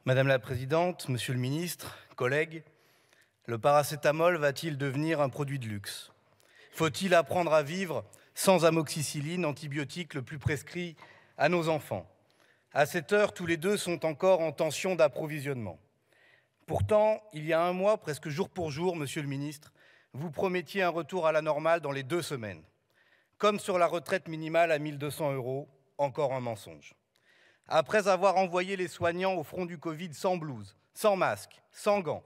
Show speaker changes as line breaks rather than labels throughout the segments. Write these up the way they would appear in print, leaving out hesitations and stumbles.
Madame la Présidente, Monsieur le Ministre, collègues, le paracétamol va-t-il devenir un produit de luxe? Faut-il apprendre à vivre sans amoxicilline, antibiotique le plus prescrit à nos enfants? À cette heure, tous les deux sont encore en tension d'approvisionnement. Pourtant, il y a un mois, presque jour pour jour, Monsieur le Ministre, vous promettiez un retour à la normale dans les 2 semaines. Comme sur la retraite minimale à 1 200 €, encore un mensonge. Après avoir envoyé les soignants au front du Covid sans blouse, sans masque, sans gants,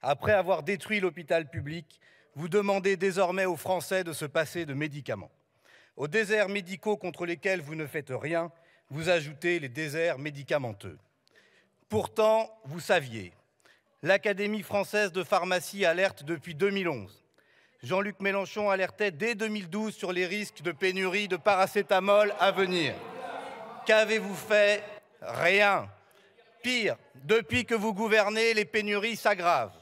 après avoir détruit l'hôpital public, vous demandez désormais aux Français de se passer de médicaments. Aux déserts médicaux contre lesquels vous ne faites rien, vous ajoutez les déserts médicamenteux. Pourtant, vous saviez. L'Académie française de pharmacie alerte depuis 2011. Jean-Luc Mélenchon alertait dès 2012 sur les risques de pénurie de paracétamol à venir. Qu'avez-vous fait? Rien. Pire, depuis que vous gouvernez, les pénuries s'aggravent.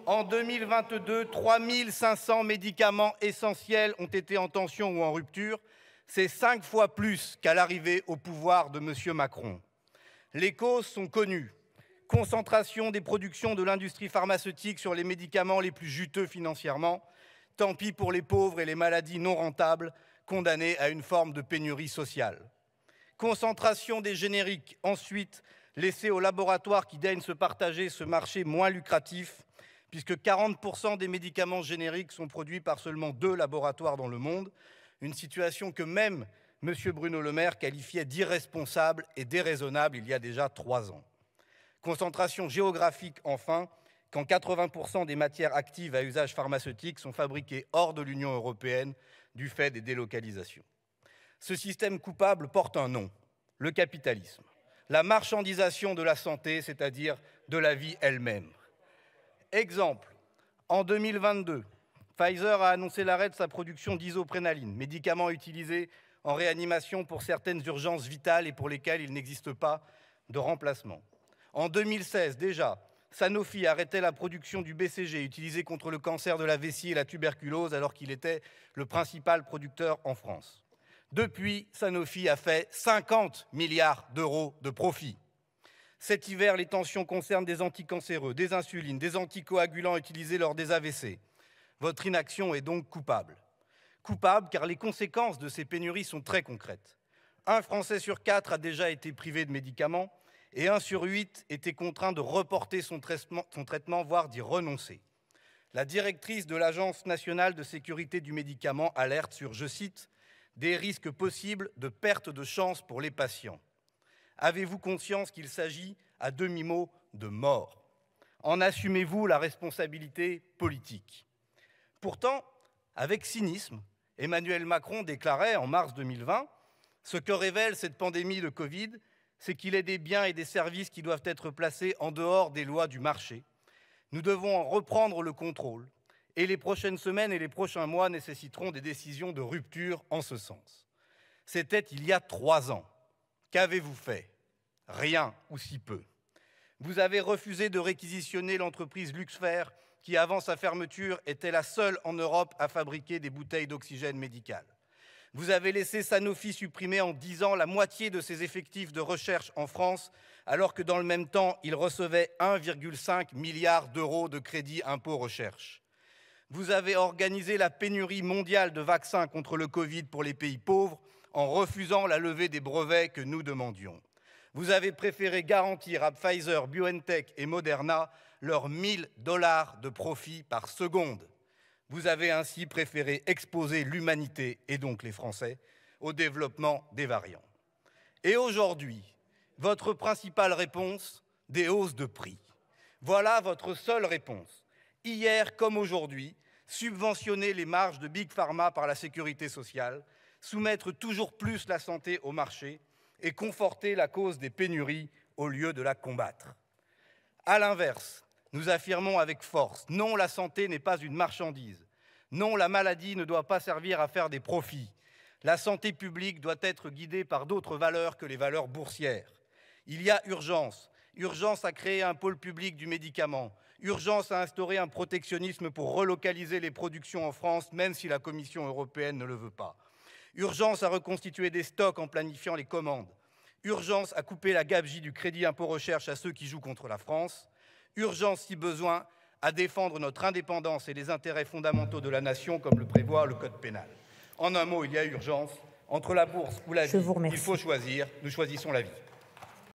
En 2022, 3 500 médicaments essentiels ont été en tension ou en rupture. C'est 5 fois plus qu'à l'arrivée au pouvoir de M. Macron. Les causes sont connues. Concentration des productions de l'industrie pharmaceutique sur les médicaments les plus juteux financièrement. Tant pis pour les pauvres et les maladies non rentables, condamnées à une forme de pénurie sociale. Concentration des génériques, ensuite laissés aux laboratoires qui daignent se partager ce marché moins lucratif, puisque 40% des médicaments génériques sont produits par seulement 2 laboratoires dans le monde, une situation que même M. Bruno Le Maire qualifiait d'irresponsable et déraisonnable il y a déjà 3 ans. Concentration géographique, enfin, quand 80% des matières actives à usage pharmaceutique sont fabriquées hors de l'Union européenne du fait des délocalisations. Ce système coupable porte un nom, le capitalisme, la marchandisation de la santé, c'est-à-dire de la vie elle-même. Exemple, en 2022, Pfizer a annoncé l'arrêt de sa production d'isoprénaline, médicament utilisé en réanimation pour certaines urgences vitales et pour lesquelles il n'existe pas de remplacement. En 2016, déjà, Sanofi arrêtait la production du BCG, utilisé contre le cancer de la vessie et la tuberculose, alors qu'il était le principal producteur en France. Depuis, Sanofi a fait 50 milliards d'euros de profit. Cet hiver, les tensions concernent des anticancéreux, des insulines, des anticoagulants utilisés lors des AVC. Votre inaction est donc coupable. Coupable car les conséquences de ces pénuries sont très concrètes. 1 Français sur 4 a déjà été privé de médicaments et 1 sur 8 était contraint de reporter son traitement, voire d'y renoncer. La directrice de l'Agence nationale de sécurité du médicament alerte sur, je cite, « des risques possibles de perte de chance pour les patients ». Avez-vous conscience qu'il s'agit à demi-mot de mort? En assumez-vous la responsabilité politique? Pourtant, avec cynisme, Emmanuel Macron déclarait en mars 2020 « Ce que révèle cette pandémie de Covid, c'est qu'il est des biens et des services qui doivent être placés en dehors des lois du marché. Nous devons en reprendre le contrôle et les prochaines semaines et les prochains mois nécessiteront des décisions de rupture en ce sens. » C'était il y a 3 ans. Qu'avez-vous fait? Rien ou si peu. Vous avez refusé de réquisitionner l'entreprise Luxfer qui, avant sa fermeture, était la seule en Europe à fabriquer des bouteilles d'oxygène médical. Vous avez laissé Sanofi supprimer en 10 ans la moitié de ses effectifs de recherche en France, alors que dans le même temps, il recevait 1,5 milliard d'euros de crédit impôt recherche. Vous avez organisé la pénurie mondiale de vaccins contre le Covid pour les pays pauvres en refusant la levée des brevets que nous demandions. Vous avez préféré garantir à Pfizer, BioNTech et Moderna leurs 1 000 $ de profit par seconde. Vous avez ainsi préféré exposer l'humanité, et donc les Français, au développement des variants. Et aujourd'hui, votre principale réponse, des hausses de prix. Voilà votre seule réponse. Hier comme aujourd'hui, subventionner les marges de Big Pharma par la sécurité sociale, soumettre toujours plus la santé au marché et conforter la cause des pénuries au lieu de la combattre. À l'inverse, nous affirmons avec force, non, la santé n'est pas une marchandise. Non, la maladie ne doit pas servir à faire des profits. La santé publique doit être guidée par d'autres valeurs que les valeurs boursières. Il y a urgence. Urgence à créer un pôle public du médicament. Urgence à instaurer un protectionnisme pour relocaliser les productions en France, même si la Commission européenne ne le veut pas. Urgence à reconstituer des stocks en planifiant les commandes. Urgence à couper la gabegie du crédit impôt recherche à ceux qui jouent contre la France. Urgence, si besoin, à défendre notre indépendance et les intérêts fondamentaux de la nation, comme le prévoit le Code pénal. En un mot, il y a urgence. Entre la bourse ou la vie, il faut choisir. Nous choisissons la vie.